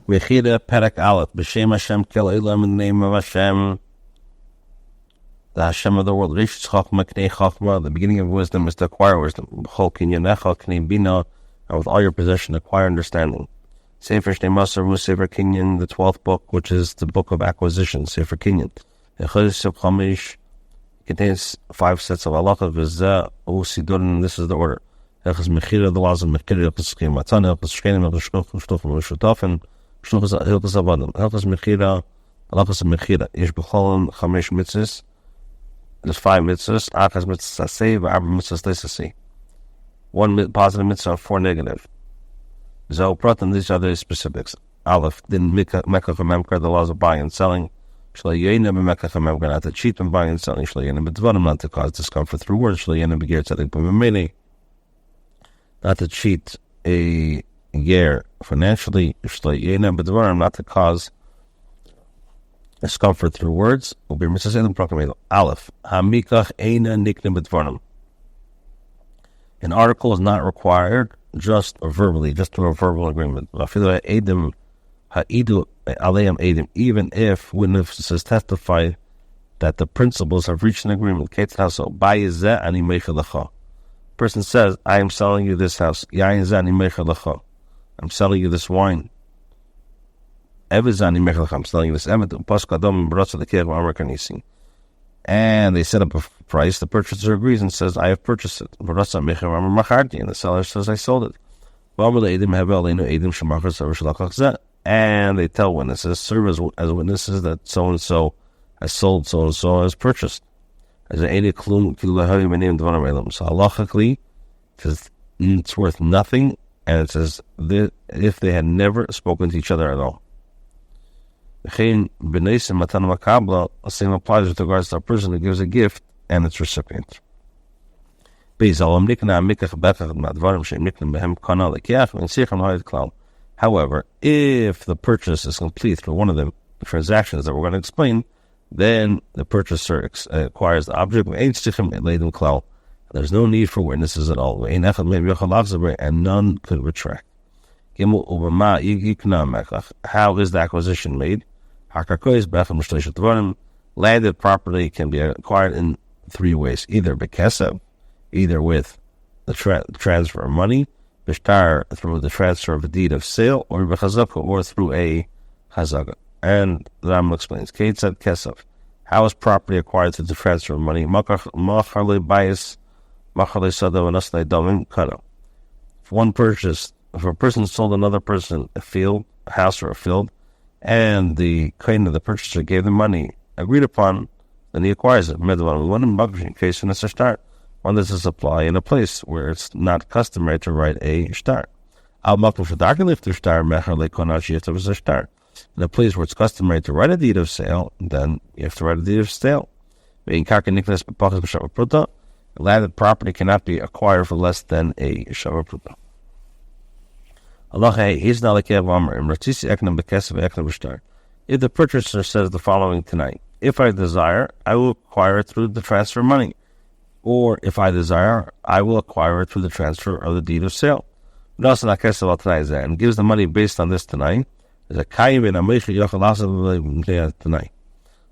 Mechira Perek Aleph. B'Shem Hashem Kel Olam, in the name of Hashem, the Hashem of the world. Rishis Chachma Knei Chachma. The beginning of wisdom is to acquire wisdom. B'chol Kinyanecha Knei Bina. And with all your possession, acquire understanding. Sefer Shnei Masar Sefer Kinyan, the 12th book, which is the book of acquisition. Sefer Kinyan. Hilchos Mechira contains 5 sets of halachas. V'zeh u'sidurin. This is the order. Hilchos Mechira, the laws of Mechira. Hilchos Matan, Hilchos Shkenim, Hilchos Shluchim, Hilchos Shluchim, Hilchos Avadim. Hilchos Mechira, halachas of Mechira. Yesh b'cholim 5 mitzvahs. There's 5 mitzvahs. Achas mitzvahs aseh, v'arba mitzvahs leisaseh. 1 positive mitzvah, 4 negative. Zo pratim, these are the specifics. Aleph, din mekach memkar, the laws of buying and selling. Shlo yeina b'mekach memkar, not to cheat when buying and selling. Shlo yeina b'dvarim, not to cause discomfort through words. Shlo yeina b'ger tzedek b'memeni, not to cheat a ger financially. Shlo yeina b'dvarim, not to cause discomfort through words. Ubi mitzvah selim proclamated. Aleph, hamikach eina nikne b'dvarim. An article is not required just verbally, just through a verbal agreement. Even if witnesses testify that the principals have reached an agreement. Person says, I am selling you this house. I'm selling you this wine. I'm selling you this. And they set up a price. The purchaser agrees and says, I have purchased it. And the seller says, I sold it. And they tell witnesses, serve as witnesses, that so-and-so has sold, so-and-so has purchased. So halachically, it's worth nothing, and it says if they had never spoken to each other at all. The same applies with regards to a person who gives a gift and its recipient. However, if the purchase is complete through one of the transactions that we're going to explain, then the purchaser acquires the object. There's no need for witnesses at all, and none could retract. How is the acquisition made? Landed property can be acquired in 3 ways: either bekesef, either with the transfer of money, bishtar, through the transfer of a deed of sale, or bechazaka, or through a chazaka. And the Rambam explains, Keitzad kesef, how is property acquired through the transfer of money? Machar bias, machar sada, and asnei damim kana. If a person sold another person a house or a field, and the kind of the purchaser gave the money agreed upon, then he acquires it. In case in a start, one does a supply in a place where it's not customary to write a start. In a place where it's customary to write a deed of sale, then you have to write a deed of sale. Landed property cannot be acquired for less than a shava pruta. If the purchaser says the following tonight, if I desire, I will acquire it through the transfer of money. Or if I desire, I will acquire it through the transfer of the deed of sale. And gives the money based on this tonight.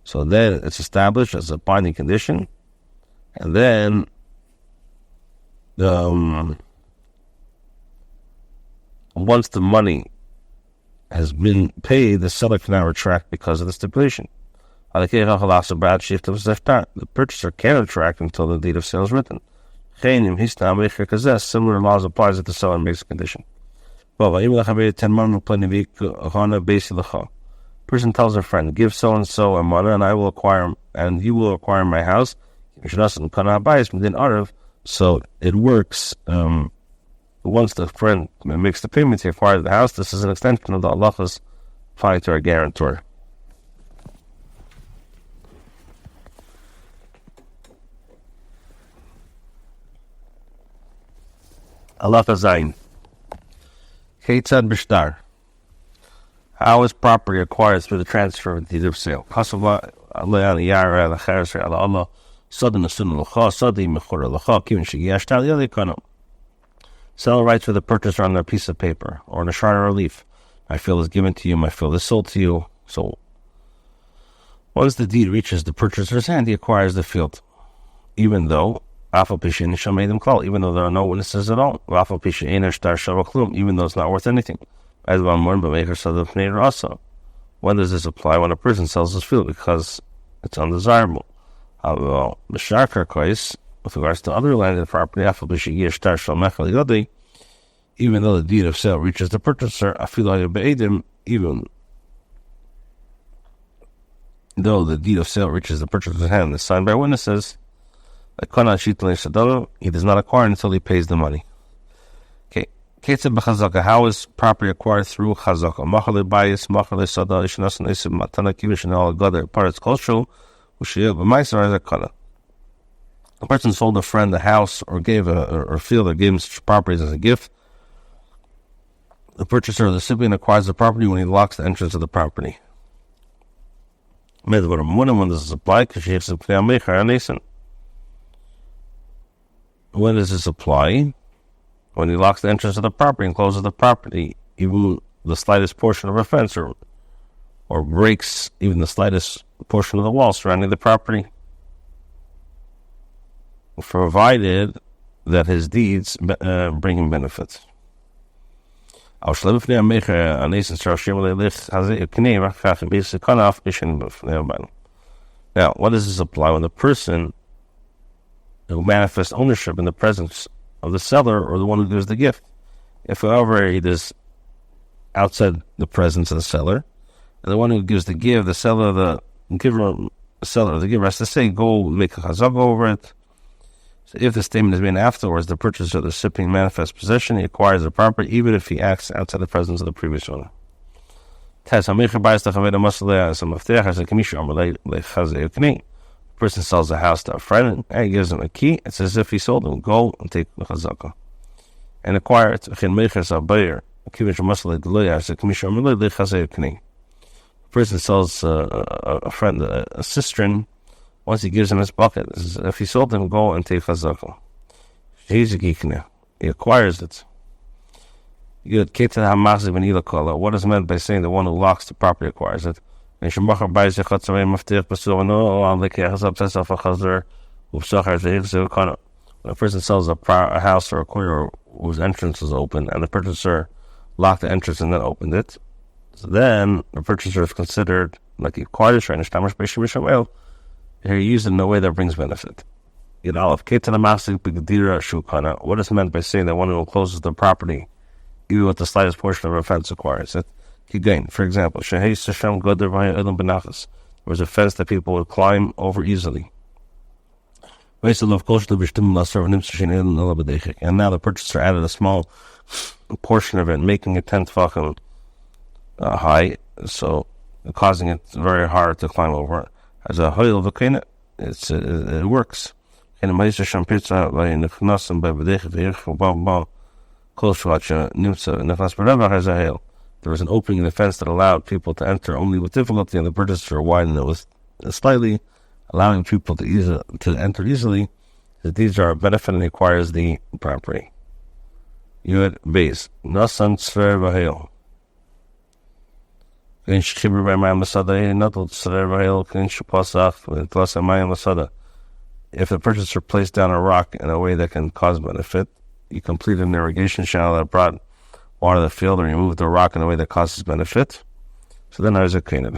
So then it's established as a binding condition. And then once the money has been paid, the seller cannot retract because of the stipulation. The purchaser can't retract until the deed of sale is written. Similar laws applies if the seller makes a condition. Person tells their friend, give so-and-so a money, and I will acquire, and you will acquire my house. So it works. Once the friend makes the payment, he acquires the house. This is an extension of the halachas applying to our guarantor. Halacha Zayin. Keitzad b'shtar. How is property acquired through the transfer of the deed of sale? Seller writes for the purchaser on a piece of paper or on a shard or a leaf. My field is given to you, my field is sold to you. So once the deed reaches the purchaser's hand, he acquires the field. Even though even though there are no witnesses at all, even though it's not worth anything. When does this apply? When a person sells his field because it's undesirable. With regards to other landed property, even though the deed of sale reaches the purchaser, even though the deed of sale reaches the purchaser's hand and is signed by witnesses, he does not acquire until he pays the money. Okay. How is property acquired? Through chazaka. A person sold a friend a house or gave a field or gave him such properties as a gift. The purchaser or the recipient acquires the property when he locks the entrance of the property. When does this apply? When does this apply? When he locks the entrance of the property and closes the property, even the slightest portion of a fence or breaks even the slightest portion of the wall surrounding the property, provided that his deeds bring him benefits. Now, what does this apply? When the person who manifests ownership in the presence of the seller or the one who gives the gift, if however it is outside the presence of the seller, and the one who gives the gift, the giver has to say, go make a chazak over it. So if the statement is made afterwards, the purchaser of the recipient manifests possession, he acquires the property even if he acts outside the presence of the previous owner. The person sells the house to a friend and he gives him a key. It's as if he sold him. Go and take the chazaka and acquire it. The person sells a friend a cistern. Once he gives him his bucket, if he sold him, go and take chazaka. He acquires it. What is meant by saying the one who locks the property acquires it? When a person sells a house or a courier whose entrance was open, and the purchaser locked the entrance and then opened it, so then the purchaser is considered like he acquired it. Here he used it in a way that brings benefit. What is meant by saying that one who closes the property, even with the slightest portion of a fence, acquires it? For example, there was a fence that people would climb over easily. And now the purchaser added a small portion of it, making it 10 tefachim high, so causing it very hard to climb over. As a hoil v'kena, it works. There was an opening in the fence that allowed people to enter only with difficulty, and the purchaser widened it with slightly, allowing people to enter easily. These are a benefit, and he acquires the property. Yud Beis Nasan Tzver V'Heil. If the purchaser placed down a rock in a way that can cause benefit, you complete an irrigation channel that brought water to the field, or remove the rock in a way that causes benefit. So then there's a kina. A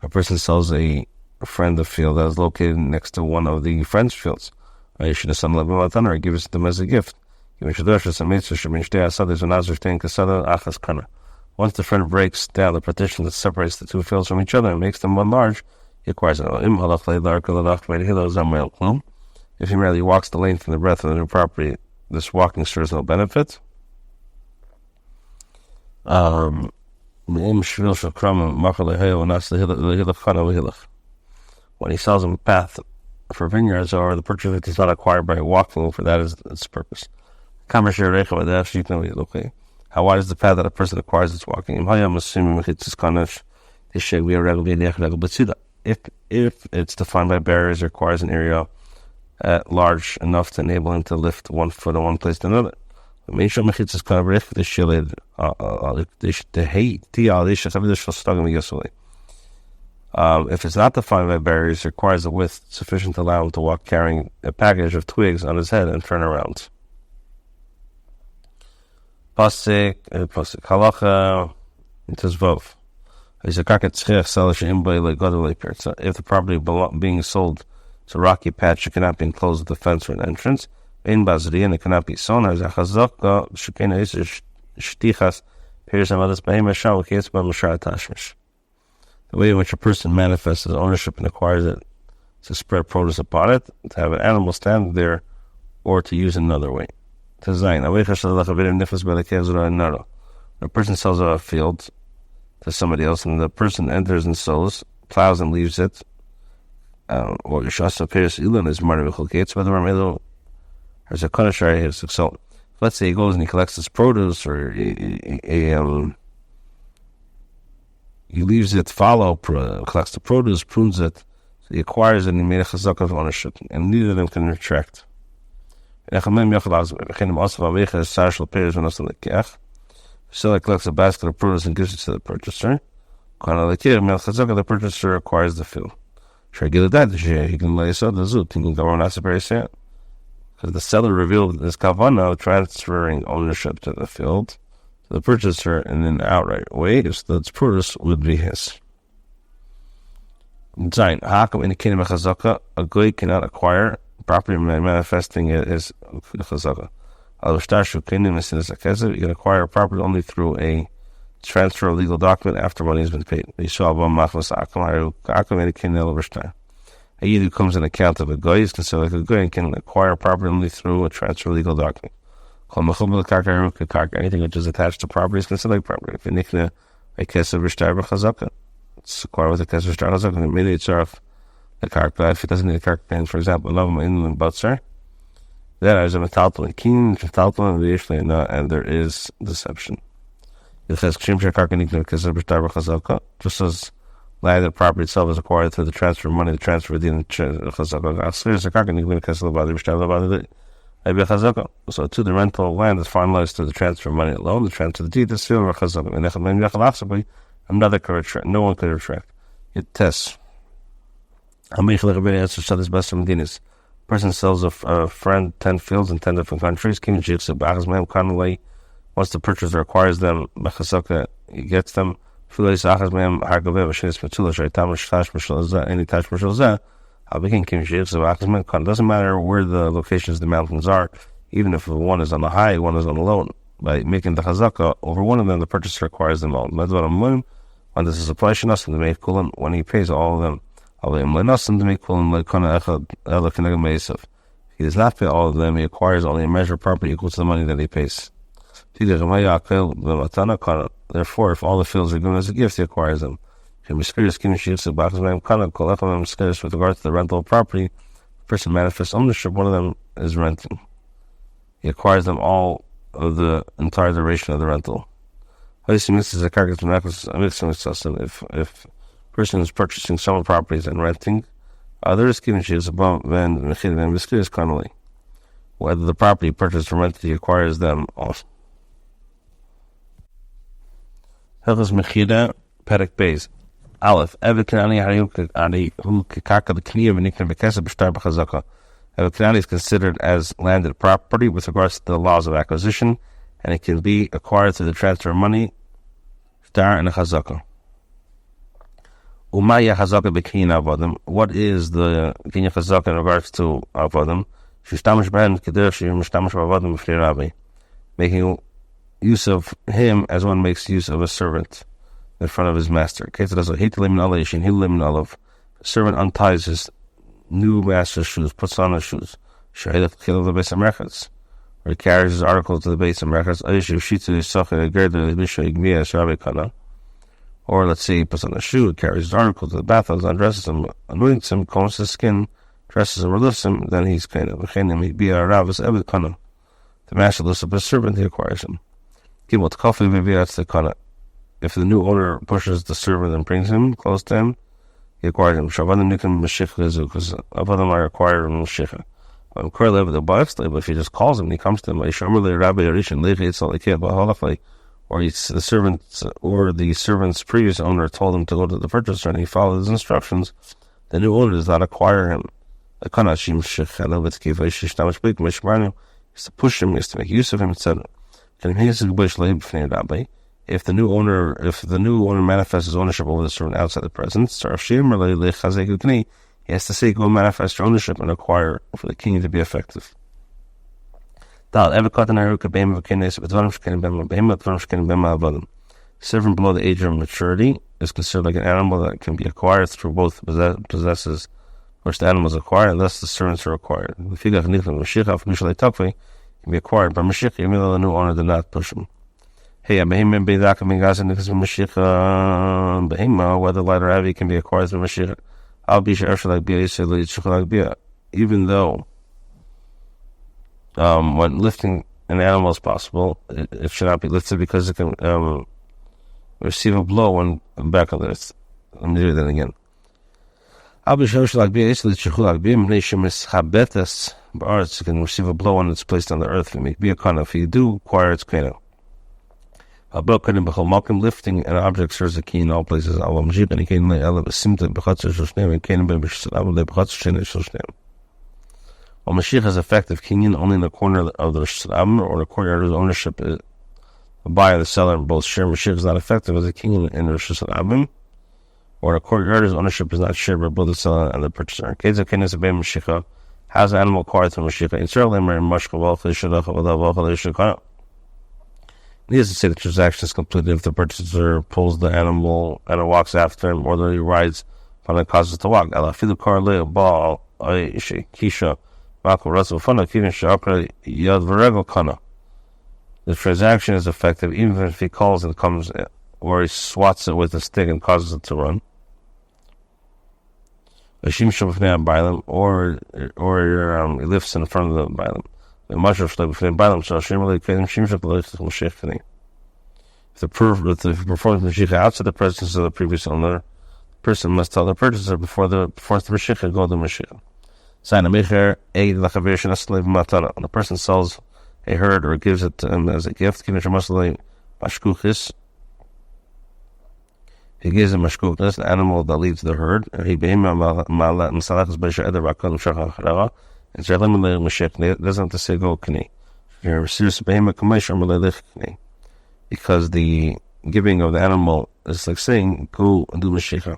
person sells a friend a field that is located next to one of the friend's fields. Or gives it to them as a gift. Once the friend breaks down the partition that separates the two fields from each other and makes them one large, he acquires it. If he merely walks the length and the breadth of the new property, this walking serves no benefit. When he sells him a path for vineyards, or the purchaser does not acquire by walking, for that is its purpose. How wide is the path that a person acquires its walking? If it's defined by barriers, it requires an area large enough to enable him to lift one foot in one place to another. Wenn schon mich jetzt kann recht das Schille the hate the all this stuck me yesterday. If it's not defined by barriers, it requires a width sufficient to allow him to walk carrying a package of twigs on his head and turn around. Pasik halacha into Zvov. If the property being sold to a rocky patch, it cannot be enclosed with a fence or an entrance. In Bazri, and it cannot be sown. The way in which a person manifests his ownership and acquires it to spread produce upon it, to have an animal stand there, or to use another way. When a person sells a field to somebody else, and the person enters and sows, plows and leaves it, or Yashasa Peres Ilan is Marvel Gates, whether I'm there's a Kanashari. So let's say he goes and he collects his produce, or he leaves it fallow, collects the produce, prunes it, so he acquires it, and he made a chazak of ownership, and neither of them can retract. Seller collects a basket of produce and gives it to the purchaser. The purchaser acquires the field. He can lay so the zut, he can go on as because the seller revealed his kavanah transferring ownership to the field to the purchaser in an outright way, if the produce would be his. Zayin, hakam indicating a chazaka, a goy cannot acquire property manifesting it is chazaka. You can acquire property only through a transfer of legal document after money has been paid. A yid who comes in account of a goy is considered like a goy and can acquire property only through a transfer of legal document. Anything which is attached to property is considered like property. If it's acquired with a keser shtar chazaka, and maybe it's off the karka. If it doesn't need a karka, for example, love in butzer, then there's a metalton and there is deception. It says just as land and property itself is acquired through the transfer of money, the transfer of the chazaka. So to the rental land is finalized through the transfer of money alone. The transfer of the deed is still chazaka. Another could retract. No one could retract. It tests. Person sells a friend 10 fields in 10 different countries. Once the purchaser acquires them, he gets them. Any tash it doesn't matter where the locations of the mountains are, even if one is on the high, one is on the low. By making the chazaka over one of them, the purchaser acquires them all. When this is a price when he pays all of them, he does not pay all of them, he acquires only a measure of property equal to the money that he pays. Therefore, if all the fields are given as a gift, he acquires them. With regard to the rental of property, the person manifests ownership, one of them is renting. He acquires them all of the entire duration of the rental. If person is purchasing some properties and renting, there is given whether the property purchased or rented, he acquires them also. Hilchos Mechira Perek Beis. Aleph. Eved Kanani is considered as landed property with regards to the laws of acquisition, and it can be acquired through the transfer of money, shtar, and a chazaka. Umaya chazaka b'kinyan avodim. What is the kinyan chazaka in regards to avodim? Making use of him as one makes use of a servant in front of his master. A servant unties his new master's shoes, puts on his shoes, or he carries his article to the base of merchants. Or let's say he puts on a shoe, carries his article to the bathhouse, undresses him, anoints him, combs his skin, dresses him, or lifts him, then he's kind of the master lifts up his servant, he acquires him. If the new owner pushes the servant and brings him close to him, he acquires him. Because of them are acquired in Meshikha. Kolel the boss, but if he just calls him, and he comes to him, or the servant's previous owner told him to go to the purchaser, and he followed his instructions, the new owner does not acquire him. Is to push him, is to make use of him, etc. If the new owner manifests his ownership over the servant outside the presence, he has to say, go manifest your ownership and acquire for the king to be effective. Servant below the age of maturity is considered like an animal that can be acquired through both possesses which the animals acquire, unless the servants are acquired. Can be acquired by Mashiach, even though the new owner did not push him. Whether light or heavy can be acquired through Mashiach. Even though when lifting an animal is possible, it should not be lifted because it can receive a blow when back on the earth. Let me do that again. It can receive a blow when it's placed on the earth. If you do acquire its kena. Lifting an object serves a key in all places. Mashiach has effective kinyan only in the corner of the Rosh Hashanah or the courtyard whose ownership is the buyer, the seller, and both share. Mashiach is not effective as a kinyan in the Rosh Hashanah or the courtyard whose ownership is not shared by both the seller and the purchaser. Has an animal acquired through Mashiach? Needless to say, the transaction is completed if the purchaser pulls the animal and it walks after him, or that he rides upon it causes it to walk. The transaction is effective even if he calls and comes, or he swats it with a stick and causes it to run. Or he lifts in front of the bailam. If the performs Mashiach outside the presence of the previous owner, the person must tell the purchaser before the Mashiach go to Mashiach. When a person sells a herd or gives it to him as a gift, he gives him mashkuchis, an animal that leads the herd, and he doesn't have to say go kni. Because the giving of the animal is like saying go and do Mashiach.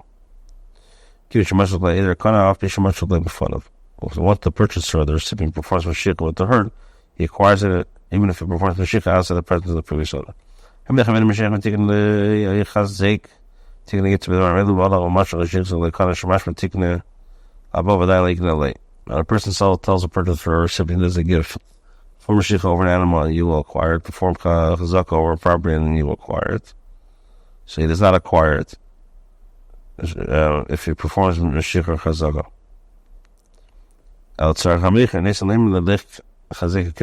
So once the purchaser or the recipient performs Mashiach with the herd, he acquires it even if it performs Mashiach outside the presence of the previous owner. A person tells a purchaser or recipient as a gift, perform Mashiach over an animal and you will acquire it, perform chazaka over a property and you will acquire it. So he does not acquire it if he performs Mashiach or chazaka.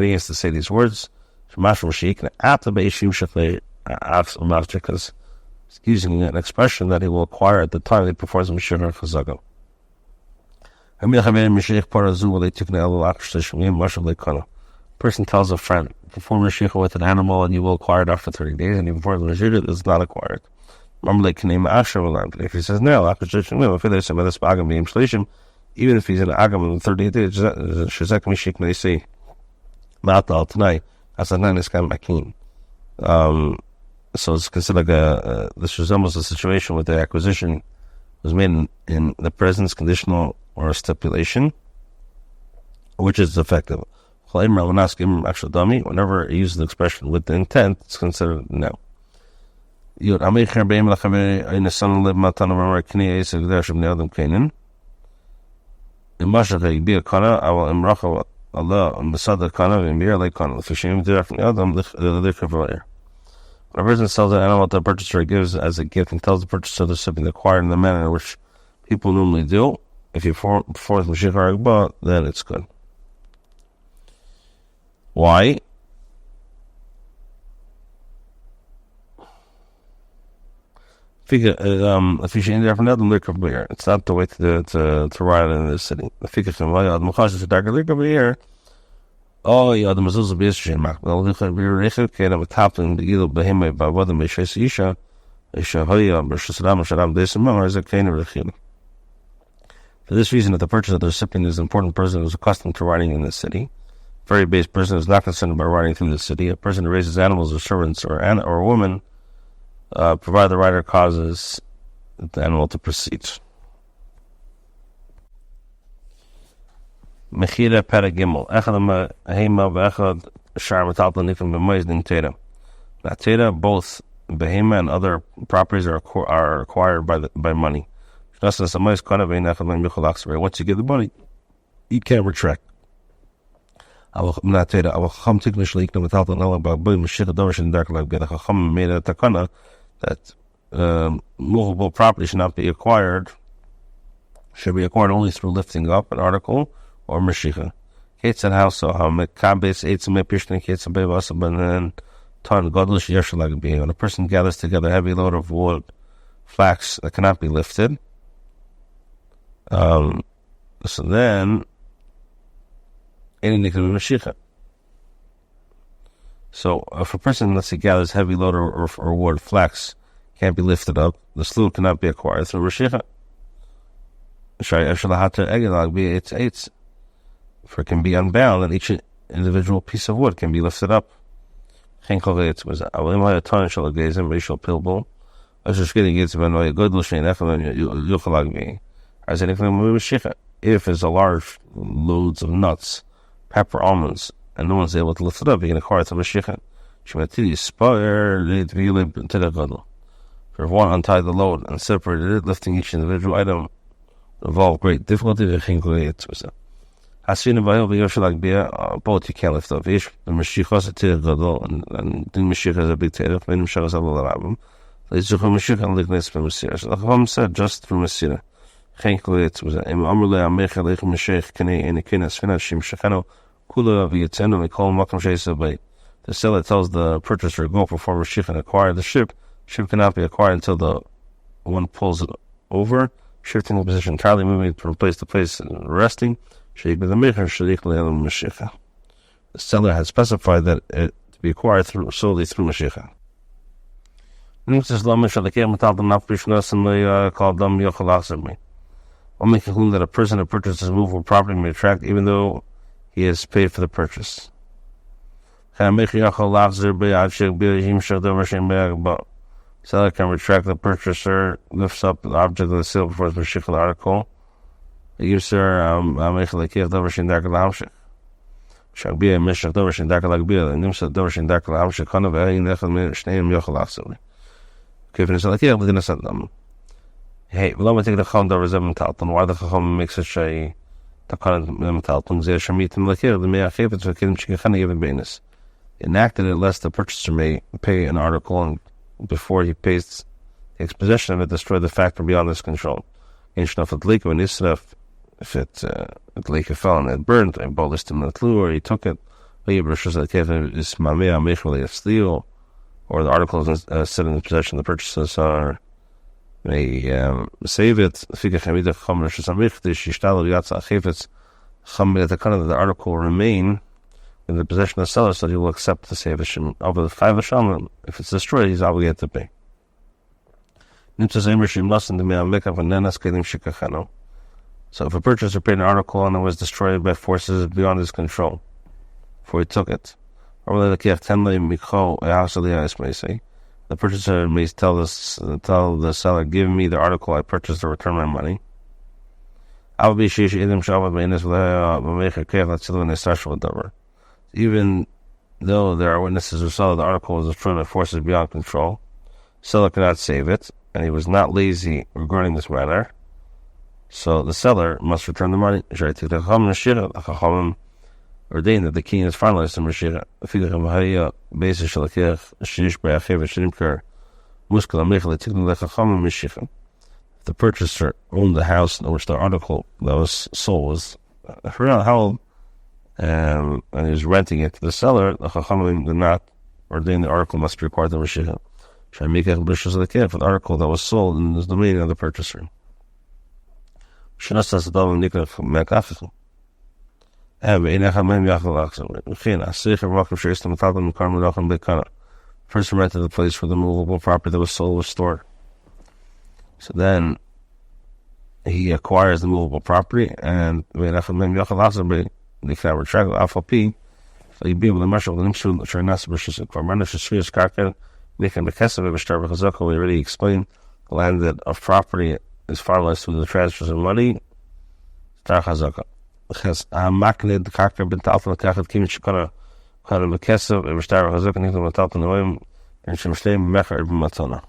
Is to say these words, because he's using an expression that he will acquire at the time he performs Mashiach or chazaka. Person tells a friend, perform Mashiach with an animal and you will acquire it after 30 days, and he performs Mashiach, it is not acquired. If he says no, even if he's in Agam in 30 days, Shazak Mishik may say, Matal tonight, as a nine is kind of makin. So it's considered like this was almost a situation with the acquisition was made in the presence conditional or a stipulation, which is effective. Whenever he uses the expression with the intent, it's considered no. When a person sells an animal to the purchaser, he gives as a gift and tells the purchaser there's something acquired in the manner in which people normally do. If you perform Mashiach Aragba, then it's good. Why? If you should end up another liquor beer, it's not the way to ride in the city. The figure from the Mukhas is a darker liquor beer. Oh, yeah, the Mazuz be Israel. The liquor beer, Rechel, came up toppling the Gil Behemay by what the Meshes Isha, Isha Hoya, Bershasram, Sharam, Desimam, as a cane of Rechel. For this reason, that the purchase of the recipient is an important person who is accustomed to riding in the city. A very base person who is not concerned about riding through the city. A person who raises animals or servants or a woman, provided the rider causes the animal to proceed. Mechira Perek Gimel. Echad Behema v'Echad Shar Metalton Nikim B'Moiz Din Teda. Now Teda, both Behema and other properties are acquired by money. Once you give the money, you can't retract. That movable property should not be acquired, only through lifting up an article or Meshicha. When a person gathers together a heavy load of wood, flax that cannot be lifted, so then any nickname of Meshicha. So if a person, let's say, gathers heavy load or wood, flax can't be lifted up, the slough cannot be acquired through Meshicha. For it can be unbound, and each individual piece of wood can be lifted up. If it's a large loads of nuts, pepper, almonds, and no one's able to lift it up, you can acquire it to Meshicha. For one untied the load and separated it, lifting each individual item involved great difficulty. Both you can't lift up. The Meshicha is a tir gadol, and the Meshicha is a big tir. The Meshicha is a little Rambam. So the Chacham said just for Mesira. The seller tells the purchaser, go perform Meshicha and acquire the ship. Ship cannot be acquired until the one pulls it over, shifting the position entirely, moving it from place to place and resting. The seller has specified that it to be acquired solely through Meshicha. One may conclude that a person who purchases movable property may retract even though he has paid for the purchase. Seller can retract the purchaser, lifts up the object of the sale before the Meshicha article. The user Hey, well, let me take the Chacham Davar Zevim Talton. Why the Chacham makes such a Takanan Talton? Zeh Shemitim Lakir, the Mea Chayvetz Vakidim Shikachani Yevin Beinis. Enacted it lest the purchaser may pay an article and before he pays takes possession of it, destroy the factor beyond his control. If it leak fell and it burned, and abolished him in the clue, or he took it, or the article is set in the possession of the purchasers, or may save it. The article will remain in the possession of the seller, so he will accept the saving over the 5 Hashem. If it's destroyed, he's obligated to pay. So if a purchaser paid an article and it was destroyed by forces beyond his control before he took it, the purchaser may tell the seller, give me the article I purchased to return my money. Even though there are witnesses who saw that the article was destroyed by forces beyond control, seller cannot save it, and he was not lazy regarding this matter, so the seller must return the money. The Chacham ordained that the king is finalized in Meshicha. If the purchaser owned the house in which the article that was sold was held, and he was renting it to the seller, the Chachamim did not ordain the article must be required to Meshicha. for the article that was sold in the domain of the purchaser. Person rented the place where the movable property that was sold was stored. So then he acquires the movable property, and they can retract the so you'd be able to measure the nimshul sharnas versus korban shishrius karka. We already explained the land that of property is far less through the transfers of money. Star chazaka. Because maknid the karka been talking the kachat kim shikana kind of a kesav and star chazaka nikla matalton the way and shemshtei mecher b'matona.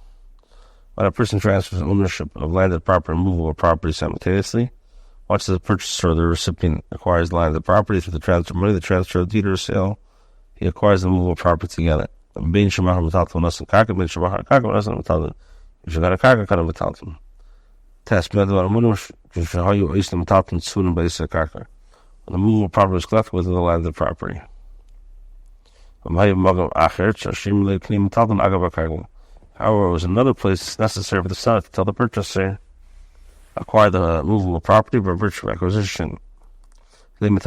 When a person transfers ownership of landed property and movable property simultaneously, once the purchaser or the recipient acquires the landed property through the transfer of money, the transfer of deed or sale, he acquires the movable property together. Bein shemachar metalton nasan karka, bein shemachar karka nasan metalton. If you got a karka, kind of metalton. Test method on a money, which how you used to metalton soon and base a karka. When the movable property was collected within the landed property. However, it was another place necessary for the seller to tell the purchaser acquire the movable property by virtue of acquisition. When the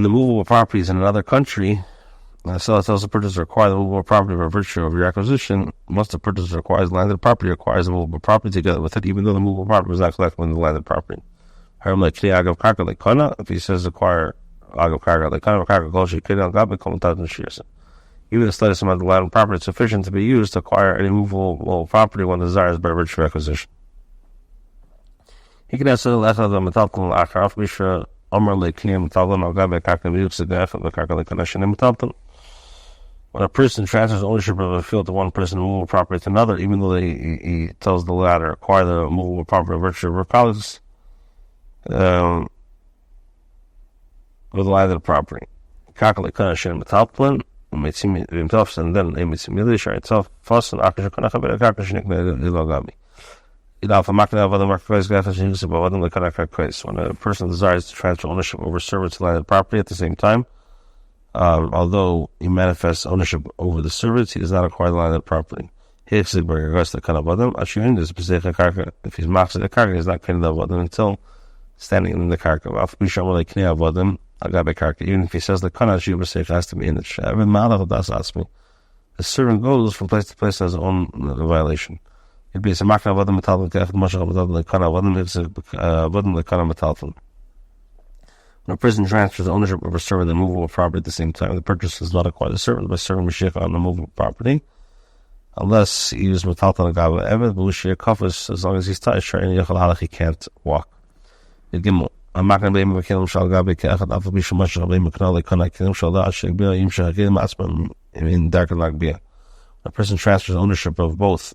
movable property is in another country, the seller tells the purchaser to acquire the movable property by virtue of your acquisition. Once the purchaser acquires landed property, acquires the movable property together with it, even though the movable property was not collected within the landed property. If he says acquire agav karka, even the slightest amount of landed property is sufficient to be used to acquire any movable property one desires by virtue of acquisition. He can also let the metalton acharav bisha omer leklim metalton al gabe karka biyutzedef the karka lekanashin metalton. When a person transfers ownership of a field to one person and movable property to another, even though he tells the latter acquire the movable property by virtue of recalls with the landed property. Karka lekanashin metalton. And then itself first and after when a person desires to transfer ownership over servants to landed property at the same time, although he manifests ownership over the servants, he does not acquire the landed property. If he's master the karka, he's not paying the avodim until standing in the karka. Even if he says the kanash has to be in the shav, the servant goes from place to place as his own violation. It'd be a makna avodim metalton kech mashach avodim lekana avodim avodim lekana metalton. When a person transfers ownership of a servant and movable property at the same time, the purchaser does not acquire the servant by serving Mashiach on the movable property, unless he uses metalton agav evet b'lushir kafus. As long as he's tied, he can't walk. I'm not going to be able to kill him. Shall Gabi Kachat Alpha Bisha Mashal Bay McNally Connect him. Shall that Shake Bill Yim Shahim Asman in Darker Lagbia. A person transfers ownership of both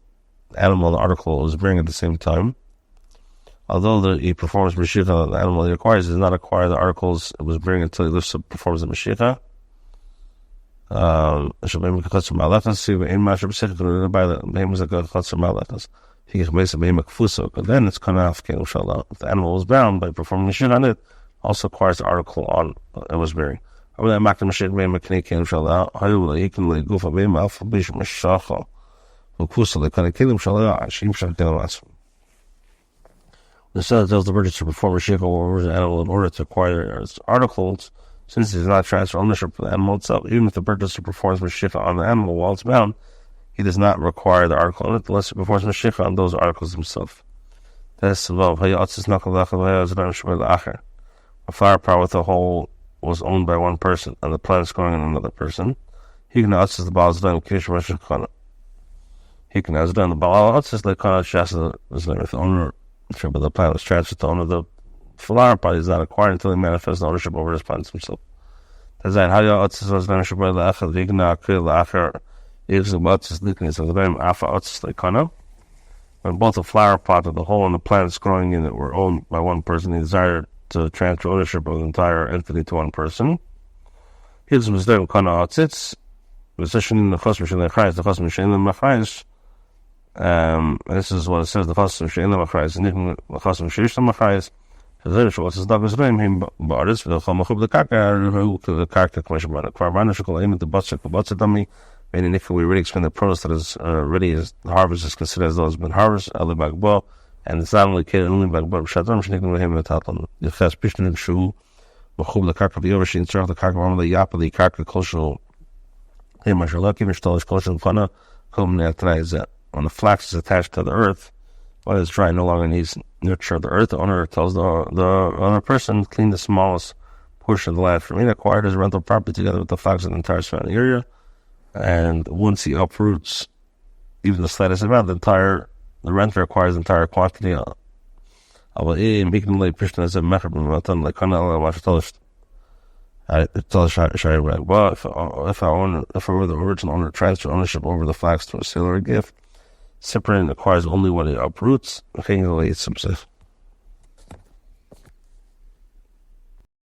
animal and article is bringing at the same time. Although he performs Mashiach on the animal he acquires, he does not acquire the articles it was bringing until he lifts up performs the Mashiach. Shall be Mekatsu Malachas, see in Mashab Sekh, by the name was a Katsu Malachas. Then it's kind of if the animal was bound by performing Mashiach on it, also acquires the article on it was bearing. The seller tells the purchaser to perform Mashiach over the animal in order to acquire its articles, since he does not transfer ownership for the animal itself. Even if the purchaser performs Mashiach on the animal while it's bound, he does not require the article on it unless he performs Mashiach on those articles himself. A flower pot with a hole was owned by one person, and the plant is growing in another person. He can access the Baal Zedon Kish Mashachana. He can access the Baal access the Kana Shasta was there with the owner, but the plant was transferred to the owner of the flower pot. He is not acquired until he manifests ownership over his plants himself. That's right. How you access was ownership by the Achel, the Igna, the Acher. When both the flower pot and the hole and the plants growing in it were owned by one person, he desired to transfer ownership of the entire entity to one person. This is what it says the Chos Mechira What's his dog is name? Him Boris. The Chomachub the Kaka. Who the character commission by the Kvarvana Shukol aim at the Butcher dummy. Meaning, if we really explain the produce that is ready, as the harvest is considered as though it's been harvested, Alibagbo, and it's not only kid only Bagbo Shadram Shnikin with him at Tatlan. The first Pishtan Shu, Machub the Kaka, the Overshin, Sir the Kaka, the Yapa, the Kaka, Kosho, him, Mashalaki, Mishtolish, Kosho, Fana, Kom when the flax is attached to the earth, while it's dry, no longer needs nurture of the earth. The owner tells the owner person, clean the smallest portion of the land from it, acquired as rental property together with the flax in the entire surrounding area. And once he uproots even the slightest amount, the renter acquires the entire quantity. If I were the original owner transfer ownership over the flax to a sale or a gift, separating acquires only what it uproots.